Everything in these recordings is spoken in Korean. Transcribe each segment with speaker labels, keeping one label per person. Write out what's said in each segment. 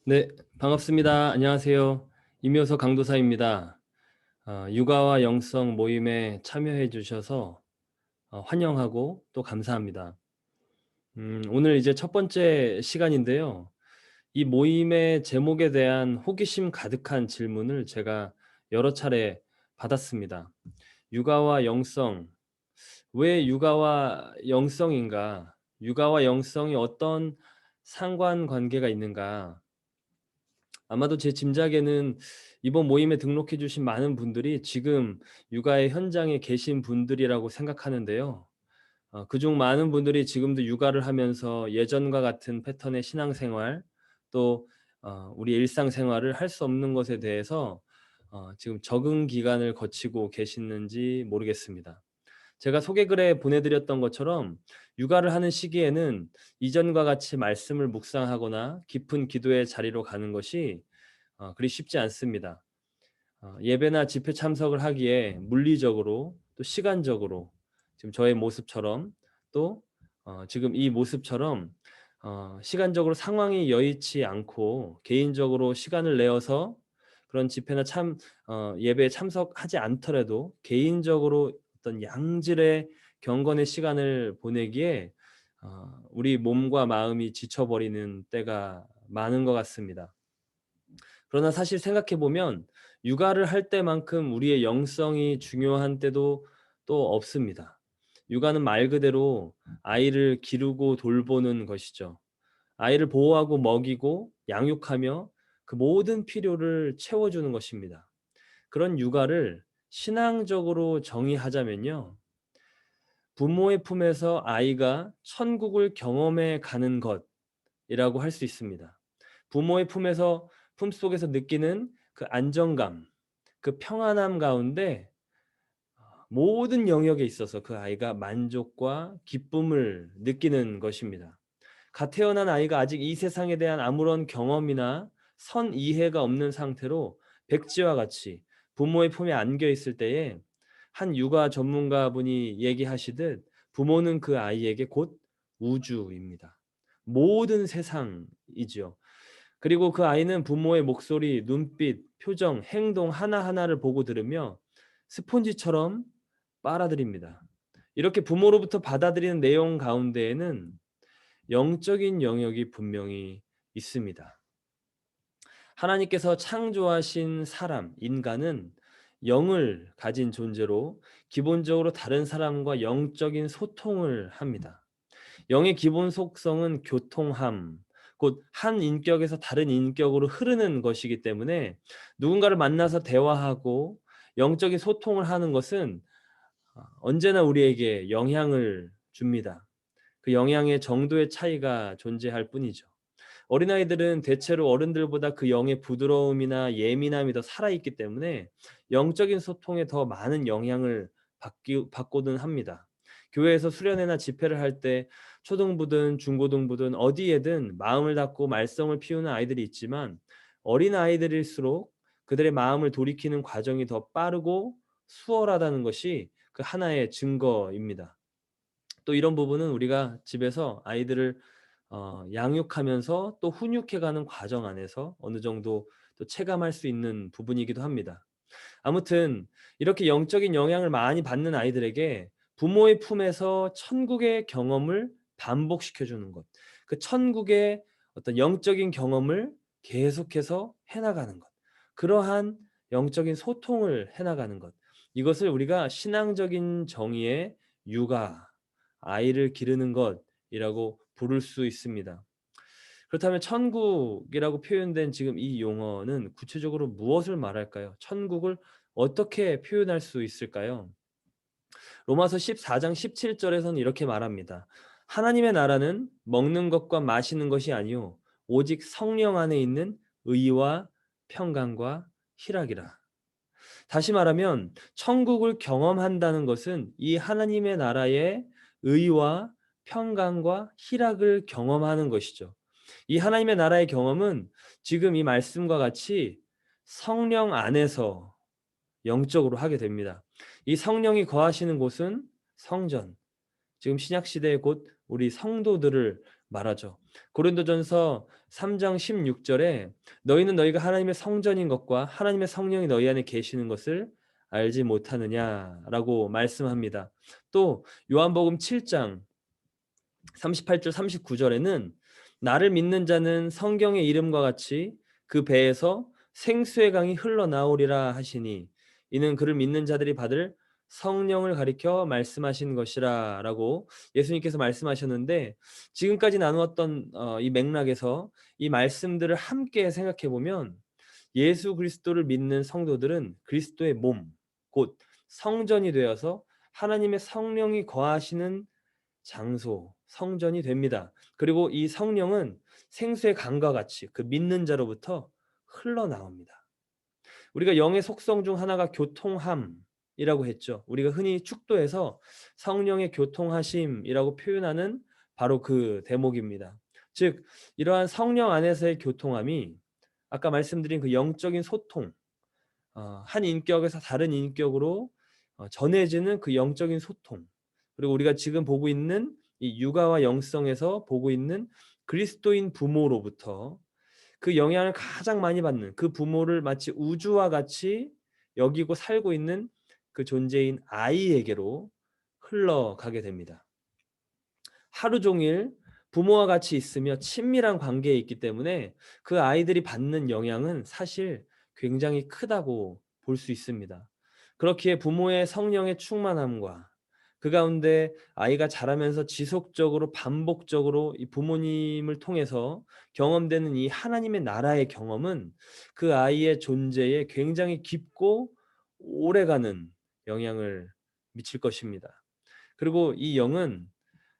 Speaker 1: 네, 반갑습니다. 안녕하세요. 이묘석 강도사입니다. 육아와 영성 모임에 참여해 주셔서 환영하고 또 감사합니다. 오늘 이제 첫 번째 시간인데요. 이 모임의 제목에 대한 호기심 가득한 질문을 제가 여러 차례 받았습니다. 육아와 영성, 왜 육아와 영성인가? 육아와 영성이 어떤 상관관계가 있는가? 아마도 제 짐작에는 이번 모임에 등록해 주신 많은 분들이 지금 육아의 현장에 계신 분들이라고 생각하는데요. 그중 많은 분들이 지금도 육아를 하면서 예전과 같은 패턴의 신앙생활 또 우리 일상생활을 할 수 없는 것에 대해서 지금 적응 기간을 거치고 계시는지 모르겠습니다. 제가 소개글에 보내드렸던 것처럼 육아를 하는 시기에는 이전과 같이 말씀을 묵상하거나 깊은 기도의 자리로 가는 것이 그리 쉽지 않습니다. 예배나 집회 참석을 하기에 물리적으로 또 시간적으로 지금 저의 모습처럼 또 지금 이 모습처럼 시간적으로 상황이 여의치 않고 개인적으로 시간을 내어서 그런 집회나 예배에 참석하지 않더라도 개인적으로 어떤 양질의 경건의 시간을 보내기에 우리 몸과 마음이 지쳐버리는 때가 많은 것 같습니다. 그러나 사실 생각해 보면 육아를 할 때만큼 우리의 영성이 중요한 때도 또 없습니다. 육아는 말 그대로 아이를 기르고 돌보는 것이죠. 아이를 보호하고 먹이고 양육하며 그 모든 필요를 채워주는 것입니다. 그런 육아를 신앙적으로 정의하자면요. 부모의 품에서 아이가 천국을 경험해 가는 것이라고 할 수 있습니다. 부모의 품속에서 느끼는 그 안정감, 그 평안함 가운데 모든 영역에 있어서 그 아이가 만족과 기쁨을 느끼는 것입니다. 갓 태어난 아이가 아직 이 세상에 대한 아무런 경험이나 선이해가 없는 상태로 백지와 같이 부모의 품에 안겨 있을 때에 한 육아 전문가분이 얘기하시듯 부모는 그 아이에게 곧 우주입니다. 모든 세상이지요. 그리고 그 아이는 부모의 목소리, 눈빛, 표정, 행동 하나하나를 보고 들으며 스폰지처럼 빨아들입니다. 이렇게 부모로부터 받아들이는 내용 가운데에는 영적인 영역이 분명히 있습니다. 하나님께서 창조하신 사람, 인간은 영을 가진 존재로 기본적으로 다른 사람과 영적인 소통을 합니다. 영의 기본 속성은 교통함, 곧 한 인격에서 다른 인격으로 흐르는 것이기 때문에 누군가를 만나서 대화하고 영적인 소통을 하는 것은 언제나 우리에게 영향을 줍니다. 그 영향의 정도의 차이가 존재할 뿐이죠. 어린아이들은 대체로 어른들보다 그 영의 부드러움이나 예민함이 더 살아있기 때문에 영적인 소통에 더 많은 영향을 받고는 합니다. 교회에서 수련회나 집회를 할 때 초등부든 중고등부든 어디에든 마음을 닫고 말썽을 피우는 아이들이 있지만 어린아이들일수록 그들의 마음을 돌이키는 과정이 더 빠르고 수월하다는 것이 그 하나의 증거입니다. 또 이런 부분은 우리가 집에서 아이들을 양육하면서 또 훈육해가는 과정 안에서 어느 정도 또 체감할 수 있는 부분이기도 합니다. 아무튼 이렇게 영적인 영향을 많이 받는 아이들에게 부모의 품에서 천국의 경험을 반복시켜 주는 것. 그 천국의 어떤 영적인 경험을 계속해서 해 나가는 것. 그러한 영적인 소통을 해 나가는 것. 이것을 우리가 신앙적인 정의의 육아, 아이를 기르는 것이라고 부를 수 있습니다. 그렇다면 천국이라고 표현된 지금 이 용어는 구체적으로 무엇을 말할까요? 천국을 어떻게 표현할 수 있을까요? 로마서 14장 17절에서는 이렇게 말합니다. 하나님의 나라는 먹는 것과 마시는 것이 아니요 오직 성령 안에 있는 의와 평강과 희락이라. 다시 말하면 천국을 경험한다는 것은 이 하나님의 나라의 의와 평강과 희락을 경험하는 것이죠. 이 하나님의 나라의 경험은 지금 이 말씀과 같이 성령 안에서 영적으로 하게 됩니다. 이 성령이 거하시는 곳은 성전, 지금 신약 시대의 곧 우리 성도들을 말하죠. 고린도전서 3장 16절에 너희는 너희가 하나님의 성전인 것과 하나님의 성령이 너희 안에 계시는 것을 알지 못하느냐라고 말씀합니다. 또 요한복음 7장 38절 39절에는 나를 믿는 자는 성경의 이름과 같이 그 배에서 생수의 강이 흘러나오리라 하시니 이는 그를 믿는 자들이 받을 성령을 가리켜 말씀하신 것이라 라고 예수님께서 말씀하셨는데, 지금까지 나누었던 이 맥락에서 이 말씀들을 함께 생각해 보면 예수 그리스도를 믿는 성도들은 그리스도의 몸, 곧 성전이 되어서 하나님의 성령이 거하시는 장소, 성전이 됩니다. 그리고 이 성령은 생수의 강과 같이 그 믿는 자로부터 흘러나옵니다. 우리가 영의 속성 중 하나가 교통함이라고 했죠. 우리가 흔히 축도에서 성령의 교통하심이라고 표현하는 바로 그 대목입니다. 즉 이러한 성령 안에서의 교통함이 아까 말씀드린 그 영적인 소통, 한 인격에서 다른 인격으로 전해지는 그 영적인 소통, 그리고 우리가 지금 보고 있는 이 육아와 영성에서 보고 있는 그리스도인 부모로부터 그 영향을 가장 많이 받는 그 부모를 마치 우주와 같이 여기고 살고 있는 그 존재인 아이에게로 흘러가게 됩니다. 하루 종일 부모와 같이 있으며 친밀한 관계에 있기 때문에 그 아이들이 받는 영향은 사실 굉장히 크다고 볼 수 있습니다. 그렇기에 부모의 성령의 충만함과 그 가운데 아이가 자라면서 지속적으로 반복적으로 이 부모님을 통해서 경험되는 이 하나님의 나라의 경험은 그 아이의 존재에 굉장히 깊고 오래가는 영향을 미칠 것입니다. 그리고 이 영은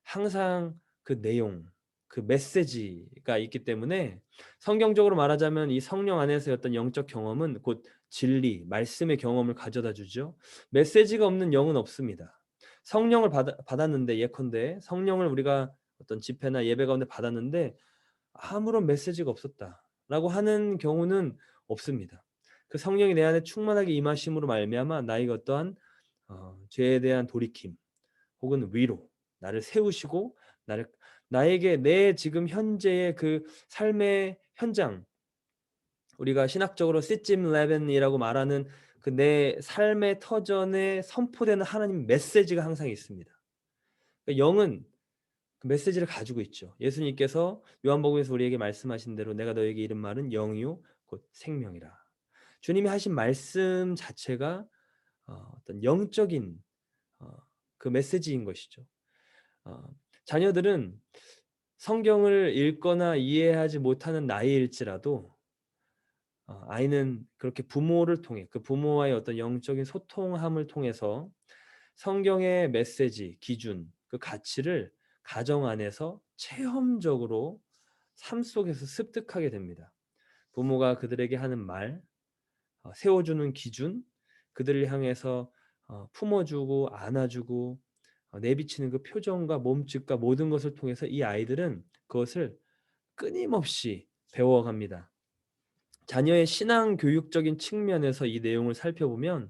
Speaker 1: 항상 그 내용, 그 메시지가 있기 때문에 성경적으로 말하자면 이 성령 안에서의 어떤 영적 경험은 곧 진리, 말씀의 경험을 가져다 주죠. 메시지가 없는 영은 없습니다. 성령을 받았는데, 예컨대 성령을 우리가 어떤 집회나 예배 가운데 받았는데 아무런 메시지가 없었다라고 하는 경우는 없습니다. 그 성령이 내 안에 충만하게 임하심으로 말미암아 나에게 어떠한 죄에 대한 돌이킴 혹은 위로, 나를 세우시고 나에게 내 지금 현재의 그 삶의 현장, 우리가 신학적으로 시찜 레벤이라고 말하는 그 내 삶의 터전에 선포되는 하나님 메시지가 항상 있습니다. 그러니까 영은 그 메시지를 가지고 있죠. 예수님께서 요한복음에서 우리에게 말씀하신 대로 내가 너에게 이른 말은 영이요 곧 생명이라. 주님이 하신 말씀 자체가 어떤 영적인 그 메시지인 것이죠. 자녀들은 성경을 읽거나 이해하지 못하는 나이일지라도 아이는 그렇게 부모를 통해 그 부모와의 어떤 영적인 소통함을 통해서 성경의 메시지, 기준, 그 가치를 가정 안에서 체험적으로 삶 속에서 습득하게 됩니다. 부모가 그들에게 하는 말, 세워주는 기준, 그들을 향해서 품어주고 안아주고 내비치는 그 표정과 몸짓과 모든 것을 통해서 이 아이들은 그것을 끊임없이 배워갑니다. 자녀의 신앙 교육적인 측면에서 이 내용을 살펴보면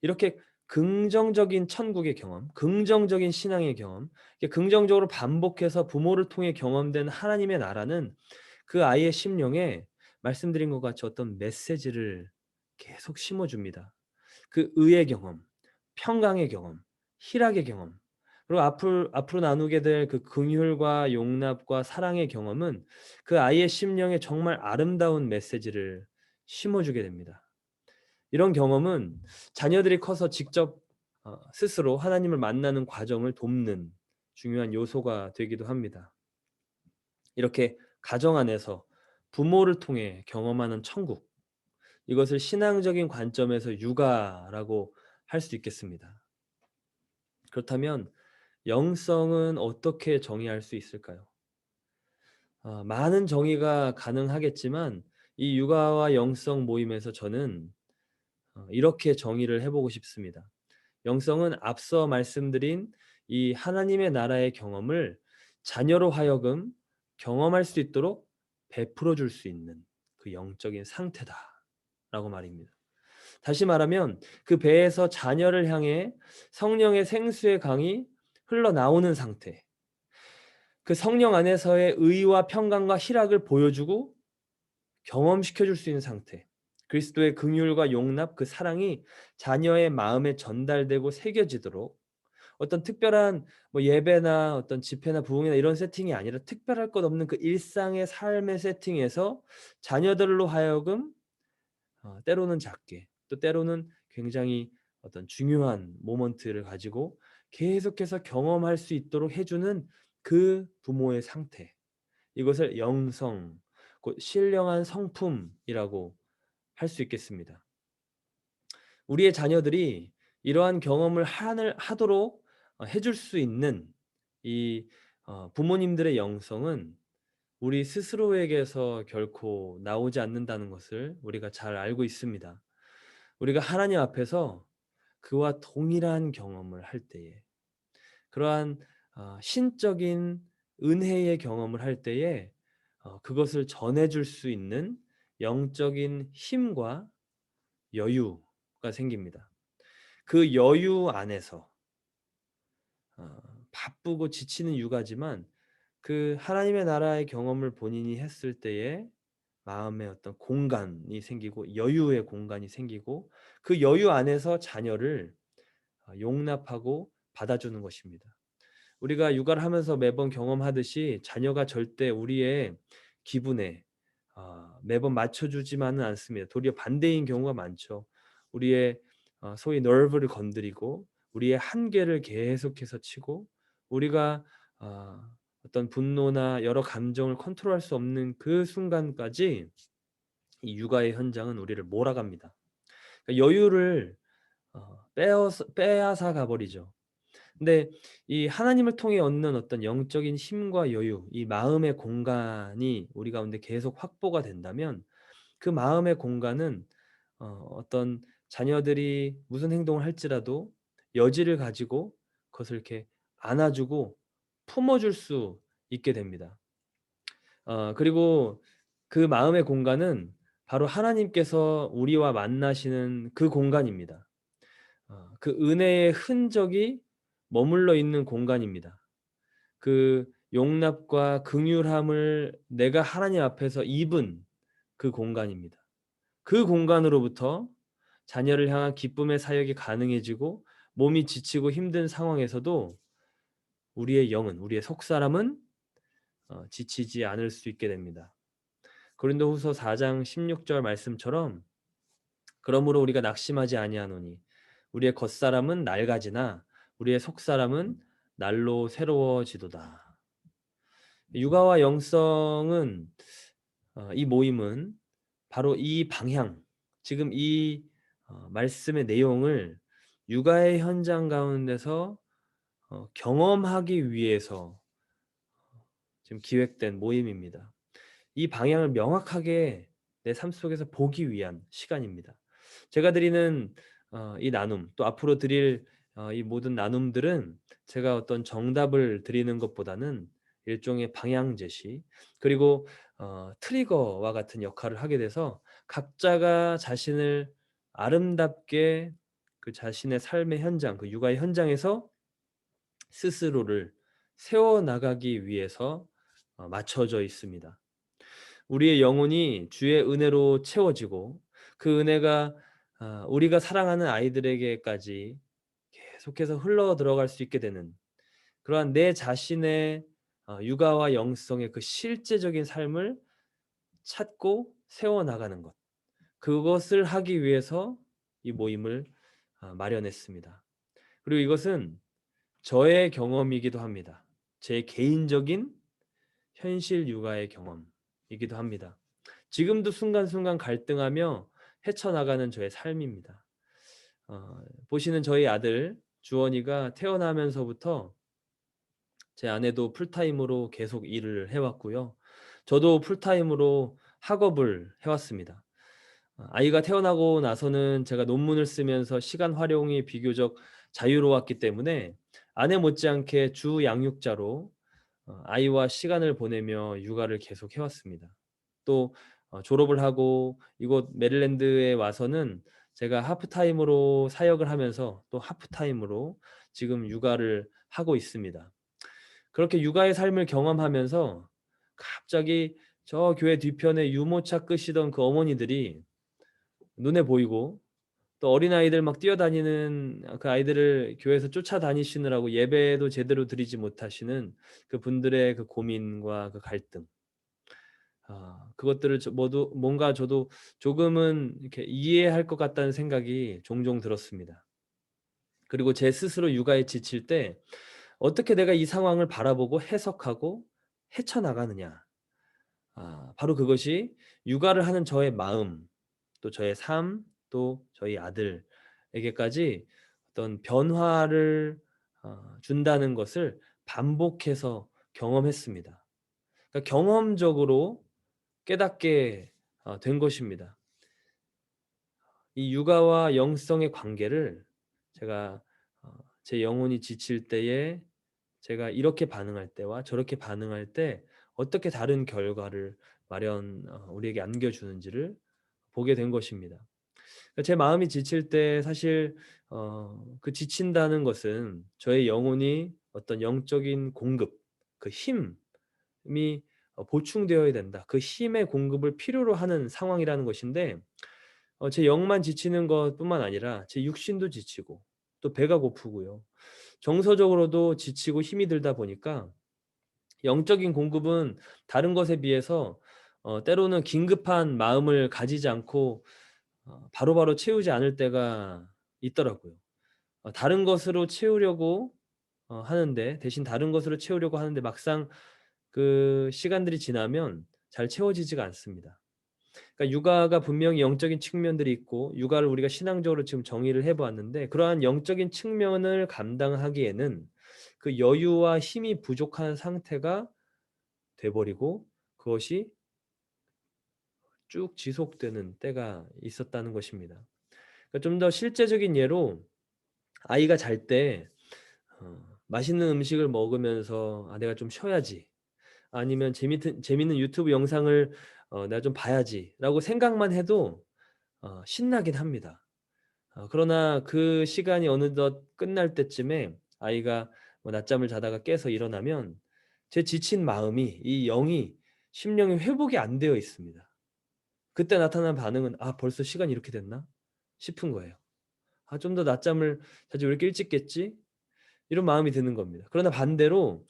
Speaker 1: 이렇게 긍정적인 천국의 경험, 긍정적인 신앙의 경험, 긍정적으로 반복해서 부모를 통해 경험된 하나님의 나라는 그 아이의 심령에 말씀드린 것 같이 어떤 메시지를 계속 심어줍니다. 그 의의 경험, 평강의 경험, 희락의 경험, 그리고 앞으로 나누게 될 그 긍휼과 용납과 사랑의 경험은 그 아이의 심령에 정말 아름다운 메시지를 심어주게 됩니다. 이런 경험은 자녀들이 커서 직접 스스로 하나님을 만나는 과정을 돕는 중요한 요소가 되기도 합니다. 이렇게 가정 안에서 부모를 통해 경험하는 천국, 이것을 신앙적인 관점에서 육아라고 할 수 있겠습니다. 그렇다면 영성은 어떻게 정의할 수 있을까요? 많은 정의가 가능하겠지만 이 육아와 영성 모임에서 저는 이렇게 정의를 해보고 싶습니다. 영성은 앞서 말씀드린 이 하나님의 나라의 경험을 자녀로 하여금 경험할 수 있도록 베풀어 줄 수 있는 그 영적인 상태다라고 말입니다. 다시 말하면 그 배에서 자녀를 향해 성령의 생수의 강이 흘러나오는 상태, 그 성령 안에서의 의와 평강과 희락을 보여주고 경험시켜 줄 수 있는 상태. 그리스도의 긍휼과 용납, 그 사랑이 자녀의 마음에 전달되고 새겨지도록 어떤 특별한 뭐 예배나 어떤 집회나 부흥이나 이런 세팅이 아니라 특별할 것 없는 그 일상의 삶의 세팅에서 자녀들로 하여금 때로는 작게 또 때로는 굉장히 어떤 중요한 모먼트를 가지고 계속해서 경험할 수 있도록 해 주는 그 부모의 상태. 이것을 영성, 곧 신령한 성품이라고 할 수 있겠습니다. 우리의 자녀들이 이러한 경험을 하도록 해줄 수 있는 이 부모님들의 영성은 우리 스스로에게서 결코 나오지 않는다는 것을 우리가 잘 알고 있습니다. 우리가 하나님 앞에서 그와 동일한 경험을 할 때에 그러한 신적인 은혜의 경험을 할 때에 그것을 전해 줄 수 있는 영적인 힘과 여유가 생깁니다. 그 여유 안에서 어 바쁘고 지치는 육아지만 그 하나님의 나라의 경험을 본인이 했을 때에 마음의 어떤 공간이 생기고 여유의 공간이 생기고 그 여유 안에서 자녀를 용납하고 받아주는 것입니다. 우리가 육아를 하면서 매번 경험하듯이 자녀가 절대 우리의 기분에 매번 맞춰주지만은 않습니다. 도리어 반대인 경우가 많죠. 우리의 소위 nerve를 건드리고 우리의 한계를 계속해서 치고 우리가 어떤 분노나 여러 감정을 컨트롤할 수 없는 그 순간까지 이 육아의 현장은 우리를 몰아갑니다. 그러니까 여유를 빼앗아 가버리죠. 근데 이 하나님을 통해 얻는 어떤 영적인 힘과 여유, 이 마음의 공간이 우리 가운데 계속 확보가 된다면 그 마음의 공간은 어떤 자녀들이 무슨 행동을 할지라도 여지를 가지고 그것을 이렇게 안아주고 품어줄 수 있게 됩니다. 그리고 그 마음의 공간은 바로 하나님께서 우리와 만나시는 그 공간입니다. 그 은혜의 흔적이 머물러 있는 공간입니다. 그 용납과 긍휼함을 내가 하나님 앞에서 입은 그 공간입니다. 그 공간으로부터 자녀를 향한 기쁨의 사역이 가능해지고 몸이 지치고 힘든 상황에서도 우리의 영은 우리의 속사람은 지치지 않을 수 있게 됩니다. 고린도후서 4장 16절 말씀처럼 그러므로 우리가 낙심하지 아니하노니 우리의 겉사람은 낡아지나 우리의 속사람은 날로 새로워지도다. 육아와 영성은 이 모임은 바로 이 방향, 지금 이 말씀의 내용을 육아의 현장 가운데서 경험하기 위해서 지금 기획된 모임입니다. 이 방향을 명확하게 내 삶 속에서 보기 위한 시간입니다. 제가 드리는 이 나눔 또 앞으로 드릴 이 모든 나눔들은 제가 어떤 정답을 드리는 것보다는 일종의 방향 제시 그리고 트리거와 같은 역할을 하게 돼서 각자가 자신을 아름답게 그 자신의 삶의 현장 그 육아의 현장에서 스스로를 세워 나가기 위해서 맞춰져 있습니다. 우리의 영혼이 주의 은혜로 채워지고 그 은혜가 우리가 사랑하는 아이들에게까지 계속해서 흘러 들어갈 수 있게 되는 그러한 내 자신의 육아와 영성의 그 실제적인 삶을 찾고 세워 나가는 것. 그것을 하기 위해서 이 모임을 마련했습니다. 그리고 이것은 저의 경험이기도 합니다. 제 개인적인 현실 육아의 경험이기도 합니다. 지금도 순간순간 갈등하며 헤쳐나가는 저의 삶입니다. 보시는 저희 아들 주원이가 태어나면서부터 제 아내도 풀타임으로 계속 일을 해왔고요. 저도 풀타임으로 학업을 해왔습니다. 아이가 태어나고 나서는 제가 논문을 쓰면서 시간 활용이 비교적 자유로웠기 때문에 아내 못지않게 주 양육자로 아이와 시간을 보내며 육아를 계속 해왔습니다. 또 졸업을 하고 이곳 메릴랜드에 와서는 제가 하프타임으로 사역을 하면서 또 하프타임으로 지금 육아를 하고 있습니다. 그렇게 육아의 삶을 경험하면서 갑자기 저 교회 뒤편에 유모차 끄시던 그 어머니들이 눈에 보이고, 또 어린아이들 막 뛰어다니는 그 아이들을 교회에서 쫓아다니시느라고 예배도 제대로 드리지 못하시는 그분들의 그 고민과 그 갈등, 그것들을 모두 뭔가 저도 조금은 이렇게 이해할 것 같다는 생각이 종종 들었습니다. 그리고 제 스스로 육아에 지칠 때 어떻게 내가 이 상황을 바라보고 해석하고 헤쳐나가느냐. 바로 그것이 육아를 하는 저의 마음, 또 저의 삶, 또 저희 아들에게까지 어떤 변화를 준다는 것을 반복해서 경험했습니다. 그러니까 경험적으로 깨닫게 된 것입니다. 이 육아와 영성의 관계를 제가 제 영혼이 지칠 때에 제가 이렇게 반응할 때와 저렇게 반응할 때 어떻게 다른 결과를 우리에게 안겨주는지를 보게 된 것입니다. 그러니까 제 마음이 지칠 때 사실 그 지친다는 것은 저의 영혼이 어떤 영적인 공급, 그 힘이 보충되어야 된다. 그 힘의 공급을 필요로 하는 상황이라는 것인데, 제 영만 지치는 것뿐만 아니라 제 육신도 지치고 또 배가 고프고요. 정서적으로도 지치고 힘이 들다 보니까 영적인 공급은 다른 것에 비해서 때로는 긴급한 마음을 가지지 않고 바로바로 채우지 않을 때가 있더라고요. 다른 것으로 채우려고 하는데, 대신 다른 것으로 채우려고 하는데 막상 그 시간들이 지나면 잘 채워지지가 않습니다. 그러니까 육아가 분명히 영적인 측면들이 있고, 육아를 우리가 신앙적으로 지금 정의를 해 보았는데, 그러한 영적인 측면을 감당하기에는 그 여유와 힘이 부족한 상태가 돼 버리고 그것이 쭉 지속되는 때가 있었다는 것입니다. 그러니까 좀 더 실제적인 예로, 아이가 잘 때 맛있는 음식을 먹으면서 '아 내가 좀 쉬어야지.' 아니면 '재밌는 유튜브 영상을 내가 좀 봐야지.'라고 생각만 해도 신나긴 합니다. 그러나 그 시간이 어느덧 끝날 때쯤에 아이가 뭐 낮잠을 자다가 깨서 일어나면 제 지친 마음이, 이 영이, 심령이 회복이 안 되어 있습니다. 그때 나타난 반응은 '아 벌써 시간이 이렇게 됐나?' 싶은 거예요. '아 좀 더 낮잠을 자지 왜 이렇게 일찍 깼지?' 이런 마음이 드는 겁니다. 그러나 반대로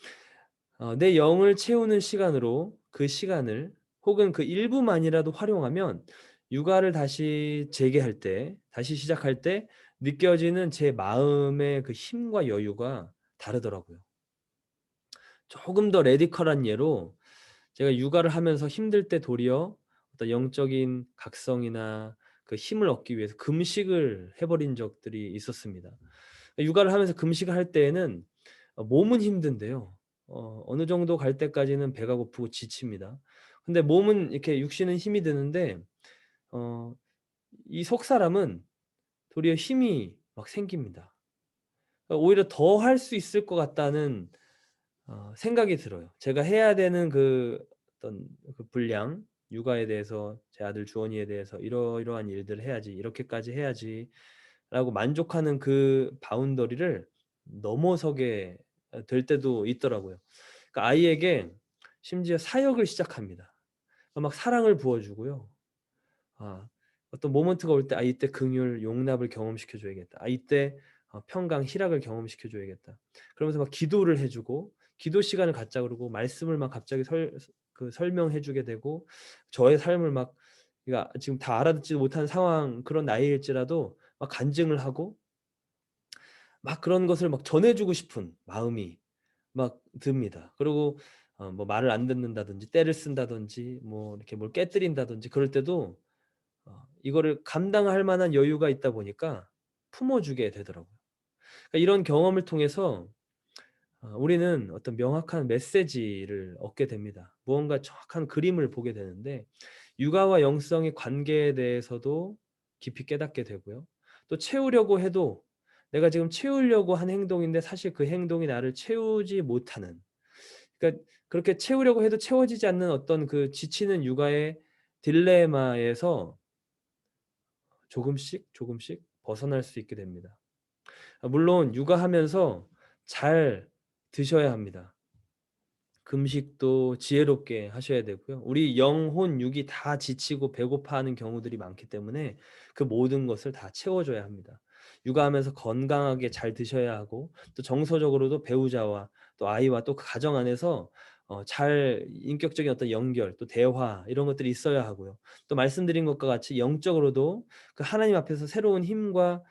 Speaker 1: 내 영을 채우는 시간으로 그 시간을, 혹은 그 일부만이라도 활용하면 육아를 다시 재개할 때, 다시 시작할 때 느껴지는 제 마음의 그 힘과 여유가 다르더라고요. 조금 더 레디컬한 예로, 제가 육아를 하면서 힘들 때 도리어 어떤 영적인 각성이나 그 힘을 얻기 위해서 금식을 해 버린 적들이 있었습니다. 육아를 하면서 금식을 할 때에는 몸은 힘든데요. 어느 정도 갈 때까지는 배가 고프고 지칩니다. 근데 몸은 이렇게, 육신은 힘이 드는데 어 이 속사람은 도리어 힘이 막 생깁니다. 오히려 더 할 수 있을 것 같다는 생각이 들어요. 제가 해야 되는 그 어떤 그 분량, 육아에 대해서, 제 아들 주원이에 대해서 '이러이러한 일들을 해야지. 이렇게까지 해야지.'라고 만족하는 그 바운더리를 넘어서게 될 때도 있더라고요. 그러니까 아이에게 심지어 사역을 시작합니다. 막 사랑을 부어 주고요. 아 어떤 모먼트가 올 때 '아 이때 긍휼 용납을 경험시켜 줘야겠다. 아 이때 평강 희락을 경험시켜 줘야겠다.' 그러면서 막 기도를 해 주고, 기도 시간을 갖자 그러고, 말씀을 막 갑자기 설명해 주게 되고, 저의 삶을 막, 그러니까 지금 다 알아듣지도 못하는 상황, 그런 나이일지라도 막 간증을 하고, 막 그런 것을 막 전해 주고 싶은 마음이 막 듭니다. 그리고 뭐 말을 안 듣는다든지 떼를 쓴다든지 뭐 이렇게 뭘 깨트린다든지 그럴 때도 이거를 감당할 만한 여유가 있다 보니까 품어 주게 되더라고요. 그러니까 이런 경험을 통해서 우리는 어떤 명확한 메시지를 얻게 됩니다. 무언가 정확한 그림을 보게 되는데, 육아와 영성의 관계에 대해서도 깊이 깨닫게 되고요. 또 채우려고 해도, 내가 지금 채우려고 한 행동인데 사실 그 행동이 나를 채우지 못하는, 그러니까 그렇게 채우려고 해도 채워지지 않는 어떤 그 지치는 육아의 딜레마에서 조금씩 조금씩 벗어날 수 있게 됩니다. 물론 육아하면서 잘 드셔야 합니다. 금식도 지혜롭게 하셔야 되고요. 우리 영혼 육이 다 지치고 배고파하는 경우들이 많기 때문에 그 모든 것을 다 채워줘야 합니다. 육아하면서 건강하게 잘 드셔야 하고 또 정서적으로도 배우자와 또 아이와 또 그 가정 안에서 잘 인격적인 어떤 연결 또 대화 이런 것들이 있어야 하고요. 또 말씀드린 것과 같이 영적으로도 그 하나님 앞에서 새로운 힘과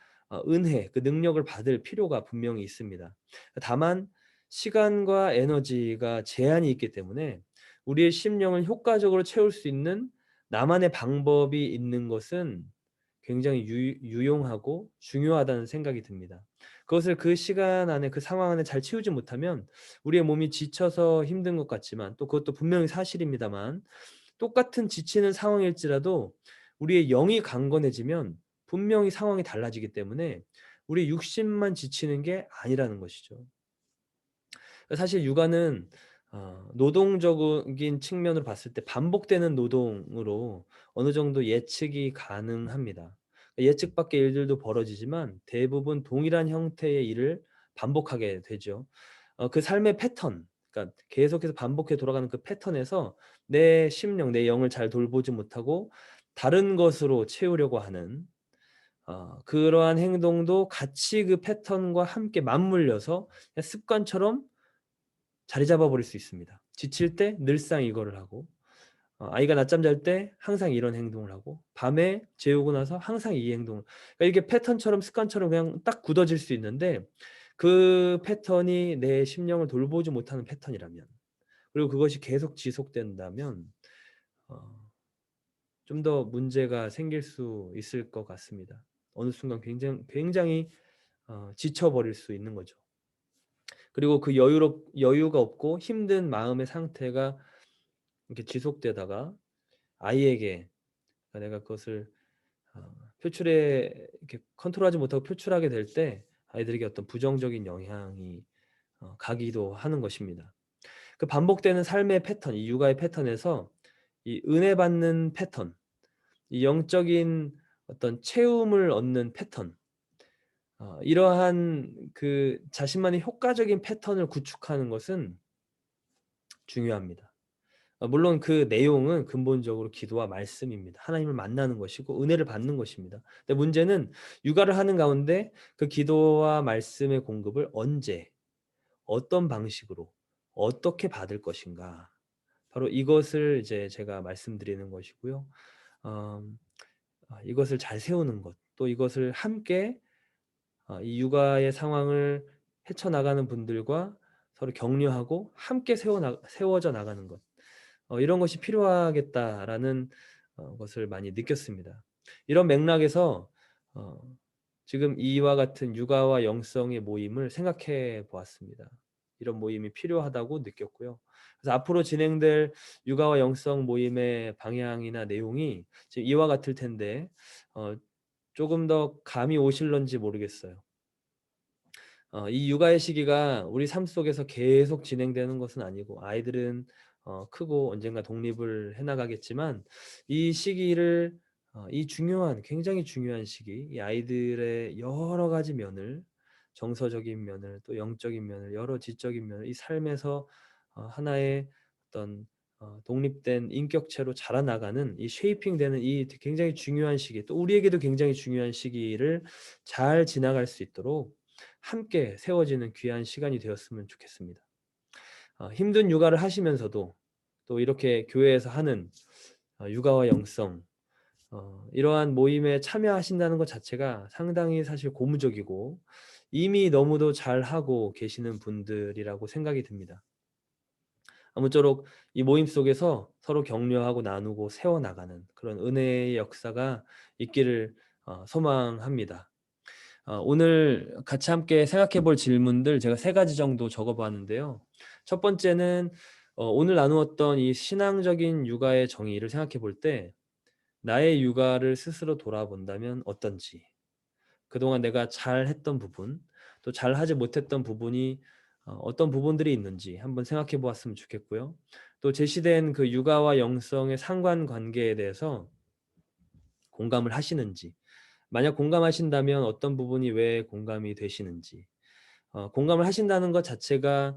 Speaker 1: 은혜 그 능력을 받을 필요가 분명히 있습니다. 다만 시간과 에너지가 제한이 있기 때문에 우리의 심령을 효과적으로 채울 수 있는 나만의 방법이 있는 것은 굉장히 유용하고 중요하다는 생각이 듭니다. 그것을 그 시간 안에 그 상황 안에 잘 채우지 못하면 우리의 몸이 지쳐서 힘든 것 같지만 또 그것도 분명히 사실입니다만 똑같은 지치는 상황일지라도 우리의 영이 강건해지면 분명히 상황이 달라지기 때문에 우리 육신만 지치는 게 아니라는 것이죠. 사실 육아는 노동적인 측면으로 봤을 때 반복되는 노동으로 어느 정도 예측이 가능합니다. 예측 밖의 일들도 벌어지지만 대부분 동일한 형태의 일을 반복하게 되죠. 그 삶의 패턴 그러니까 계속해서 반복해 돌아가는 그 패턴에서 내 심령, 내 영을 잘 돌보지 못하고 다른 것으로 채우려고 하는 그러한 행동도 같이 그 패턴과 함께 맞물려서 그냥 습관처럼 자리 잡아 버릴 수 있습니다. 지칠 때 늘상 이거를 하고 아이가 낮잠 잘 때 항상 이런 행동을 하고 밤에 재우고 나서 항상 이 행동을 그러니까 이게 패턴처럼 습관처럼 그냥 딱 굳어질 수 있는데 그 패턴이 내 심령을 돌보지 못하는 패턴이라면 그리고 그것이 계속 지속된다면 어 좀 더 문제가 생길 수 있을 것 같습니다. 어느 순간 굉장히 지쳐 버릴 수 있는 거죠. 그리고 그 여유가 없고 힘든 마음의 상태가 이렇게 지속되다가 아이에게 내가 그것을 표출에 이렇게 컨트롤하지 못하고 표출하게 될 때 아이들에게 어떤 부정적인 영향이 가기도 하는 것입니다. 그 반복되는 삶의 패턴, 이 육아의 패턴에서 이 은혜 받는 패턴, 이 영적인 어떤 채움을 얻는 패턴, 이러한 그 자신만의 효과적인 패턴을 구축하는 것은 중요합니다. 물론 그 내용은 근본적으로 기도와 말씀입니다. 하나님을 만나는 것이고 은혜를 받는 것입니다. 근데 문제는 육아를 하는 가운데 그 기도와 말씀의 공급을 언제, 어떤 방식으로, 어떻게 받을 것인가. 바로 이것을 이제 제가 말씀드리는 것이고요. 음, 이것을 잘 세우는 것, 또 이것을 함께 이 육아의 상황을 헤쳐나가는 분들과 서로 격려하고 함께 세워져 나가는 것. 이런 것이 필요하겠다라는 것을 많이 느꼈습니다. 이런 맥락에서 어 지금 이와 같은 육아와 영성의 모임을 생각해 보았습니다. 이런 모임이 필요하다고 느꼈고요. 그래서 앞으로 진행될 육아와 영성 모임의 방향이나 내용이 지금 이와 같을 텐데 조금 더 감이 오실런지 모르겠어요. 이 육아의 시기가 우리 삶 속에서 계속 진행되는 것은 아니고 아이들은 크고 언젠가 독립을 해 나가겠지만 이 시기를 이 굉장히 중요한 시기 이 아이들의 여러 가지 면을 정서적인 면을 또 영적인 면을 여러 지적인 면을 이 삶에서 하나의 어떤 독립된 인격체로 자라나가는 이 쉐이핑되는 이 굉장히 중요한 시기 또 우리에게도 굉장히 중요한 시기를 잘 지나갈 수 있도록 함께 세워지는 귀한 시간이 되었으면 좋겠습니다. 힘든 육아를 하시면서도 또 이렇게 교회에서 하는 육아와 영성 이러한 모임에 참여하신다는 것 자체가 상당히 사실 고무적이고 이미 너무도 잘하고 계시는 분들이라고 생각이 듭니다. 아무쪼록 이 모임 속에서 서로 격려하고 나누고 세워나가는 그런 은혜의 역사가 있기를 소망합니다. 오늘 같이 함께 생각해 볼 질문들 제가 3가지 정도 적어 봤는데요. 첫 번째는 오늘 나누었던 이 신앙적인 육아의 정의를 생각해 볼 때 나의 육아를 스스로 돌아본다면 어떤지, 그동안 내가 잘했던 부분, 또 잘하지 못했던 부분이 어떤 부분들이 있는지 한번 생각해 보았으면 좋겠고요. 또 제시된 그 육아와 영성의 상관관계에 대해서 공감을 하시는지, 만약 공감하신다면 어떤 부분이 왜 공감이 되시는지, 공감을 하신다는 것 자체가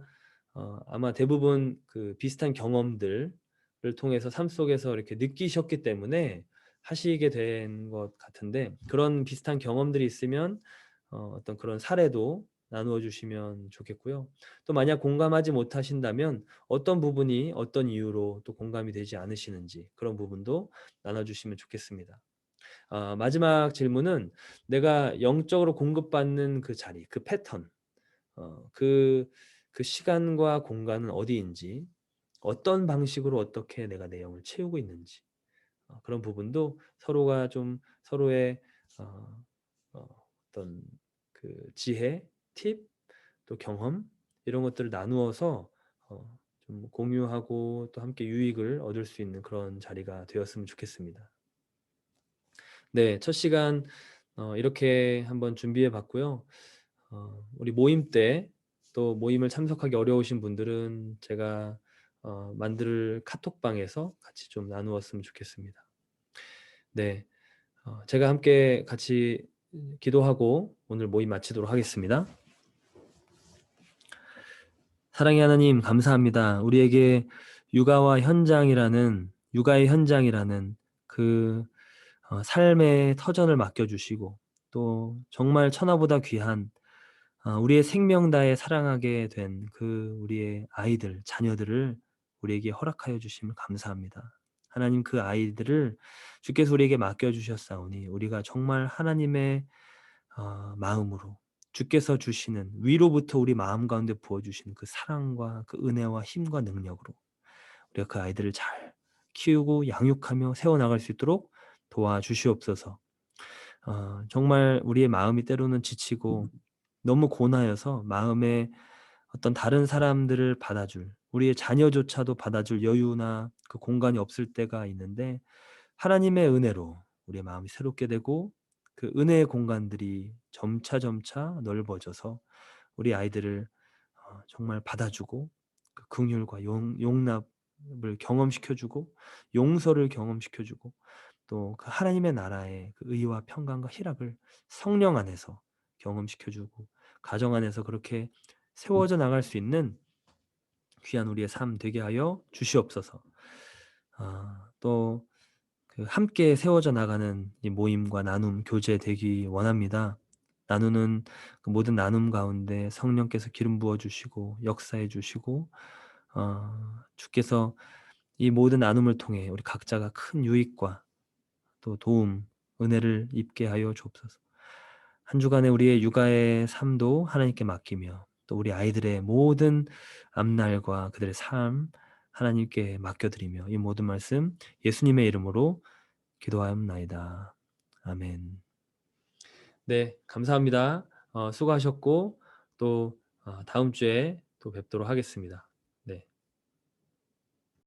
Speaker 1: 아마 대부분 그 비슷한 경험들을 통해서 삶 속에서 이렇게 느끼셨기 때문에 하시게 된 것 같은데, 그런 비슷한 경험들이 있으면 어떤 그런 사례도 나누어 주시면 좋겠고요. 또 만약 공감하지 못하신다면 어떤 부분이 어떤 이유로 또 공감이 되지 않으시는지 그런 부분도 나눠 주시면 좋겠습니다. 마지막 질문은 내가 영적으로 공급받는 그 자리, 그 패턴, 어 그 그 시간과 공간은 어디인지, 어떤 방식으로 어떻게 내가 내 영을 채우고 있는지, 그런 부분도 서로가 좀 서로의 어 어 어떤 그 지혜, 팁, 또 경험, 이런 것들을 나누어서 좀 공유하고 또 함께 유익을 얻을 수 있는 그런 자리가 되었으면 좋겠습니다. 네. 첫 시간 이렇게 한번 준비해 봤고요. 우리 모임 때 또 모임을 참석하기 어려우신 분들은 제가 만들 카톡방에서 같이 좀 나누었으면 좋겠습니다. 네. 제가 함께 같이 기도하고 오늘 모임 마치도록 하겠습니다. 사랑의 하나님, 감사합니다. 우리에게 육아의 현장이라는 그 삶의 터전을 맡겨 주시고, 또 정말 천하보다 귀한 우리의 생명 다해 사랑하게 된 그 우리의 아이들, 자녀들을 우리에게 허락하여 주심을 감사합니다. 하나님, 그 아이들을 주께서 우리에게 맡겨 주셨사오니 우리가 정말 하나님의 마음으로, 주께서 주시는 위로부터 우리 마음 가운데 부어 주시는 그 사랑과 그 은혜와 힘과 능력으로 우리가 그 아이들을 잘 키우고 양육하며 세워 나갈 수 있도록 도와주시옵소서. 정말 우리의 마음이 때로는 지치고 너무 고나여서 마음에 어떤 다른 사람들을 받아줄, 우리의 자녀조차도 받아줄 여유나 그 공간이 없을 때가 있는데, 하나님의 은혜로 우리의 마음이 새롭게 되고 그 은혜의 공간들이 점차 넓어져서 우리 아이들을 정말 받아주고 그 긍휼과 용납을 경험시켜 주고 용서를 경험시켜 주고, 또 그 하나님의 나라의 그 의와 평강과 희락을 성령 안에서 경험시켜 주고 가정 안에서 그렇게 세워져 나갈 수 있는 귀한 우리의 삶 되게 하여 주시옵소서. 또 그 함께 세워져 나가는 이 모임과 나눔, 교제 되기 원합니다. 나누는 그 모든 나눔 가운데 성령께서 기름 부어 주시고 역사해 주시고, 주께서 이 모든 나눔을 통해 우리 각자가 큰 유익과 또 도움, 은혜를 입게 하여 주옵소서. 한 주간의 우리의 육아의 삶도 하나님께 맡기며, 또 우리 아이들의 모든 앞날과 그들의 삶 하나님께 맡겨드리며, 이 모든 말씀 예수님의 이름으로 기도하옵나이다. 아멘. 네, 감사합니다. 수고하셨고 또 다음 주에 또 뵙도록 하겠습니다.